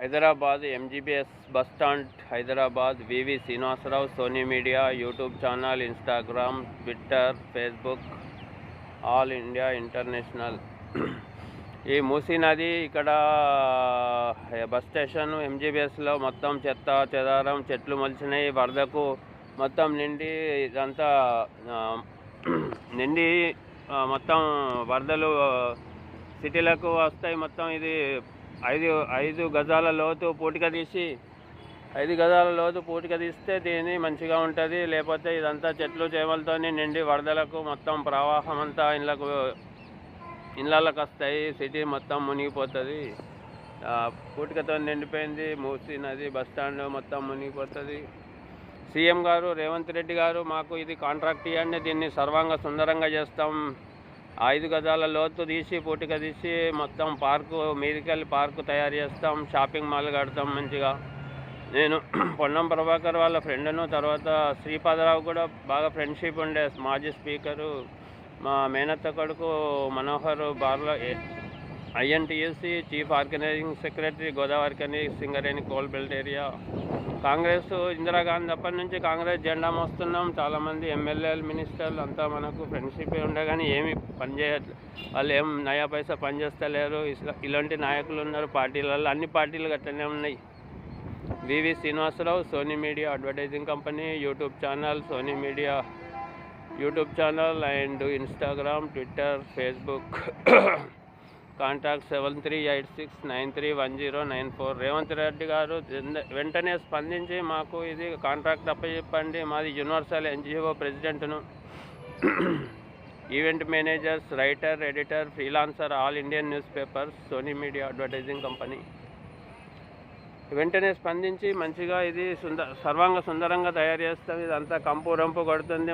Hyderabad MGBS bus stand Hyderabad VV Srinivasarao Sony media YouTube channel Instagram Twitter Facebook all India international ఈ మూసీ నది ఇక్కడ bus station ఎంజీబీఎస్లో మొత్తం చెత్త చెదారం చెట్లు మొలిచినాయి వరదకు మొత్తం నిండి ఇదంతా నిండి మొత్తం వరదలు సిటీలకు వస్తాయి. మొత్తం ఇది ఐదు గజాల లోతు పూటిక తీసి 5 గజాల లోతు పూటిక తీస్తే దీన్ని మంచిగా ఉంటుంది. లేకపోతే ఇదంతా చెట్లు చేమలతో నిండి వరదలకు మొత్తం ప్రవాహం అంతా ఇళ్ళకి వస్తాయి. సిటీ మొత్తం మునిగిపోతుంది. పూటికతో నిండిపోయింది మూసీ నది. బస్ స్టాండ్ మొత్తం మునిగిపోతుంది. సీఎం గారు రేవంత్ రెడ్డి గారు మాకు ఇది కాంట్రాక్ట్ ఇవ్వండి, దీన్ని సర్వాంగ సుందరంగా చేస్తాం, 5 గజాల లోతు తీసి పూటిక తీసి మొత్తం పార్కు మీదికెళ్ళి పార్కు తయారు చేస్తాం, షాపింగ్ మాల్ కడతాం మంచిగా. నేను పొన్నం ప్రభాకర్ వాళ్ళ ఫ్రెండ్ను, తర్వాత శ్రీపాదరావు కూడా బాగా ఫ్రెండ్షిప్ ఉండే, మాజీ స్పీకరు, మా మేనత్త కొడుకు మనోహర్ బార్లో INTUC chief organising secretary, Godavarikhani Singareni coal belt area. Congress Indira Gandhi అప్పటి నుంచి కాంగ్రెస్ జెండా మోస్తున్నాం. చాలామంది ఎమ్మెల్యేలు మినిస్టర్లు అంతా మనకు ఫ్రెండ్షిప్ ఉండే కానీ ఏమి పని చేయట్లేదు. వాళ్ళు ఏం నయా పైసా పని చేస్తలేరు. ఇలాంటి నాయకులు ఉన్నారు పార్టీలలో. అన్ని పార్టీలు గట్లనే ఉన్నాయి. VV Srinivasarao Sony media advertising company, YouTube channel Sony media YouTube channel and Instagram Twitter Facebook. Contact 7386931094. Revanth Reddy గారు వెంటనే స్పందించి మాకు ఇది కాంట్రాక్ట్ అప్పచెప్పండి. మాది యూనివర్సల్ ఎన్జిఓ ప్రెసిడెంట్ను, event managers, writer, editor, freelancer, all Indian newspapers, Sony media advertising company. వెంటనే స్పందించి మంచిగా ఇది సర్వాంగ సుందరంగా తయారు చేస్తాం. ఇదంతా కంపు రంపు కొడుతుంది.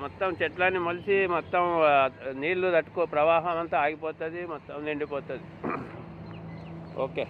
మొత్తం చెట్లని మొలిచి మొత్తం నీళ్లు ప్రవాహం అంతా ఆగిపోతుంది, మొత్తం నిండిపోతుంది. ఓకే.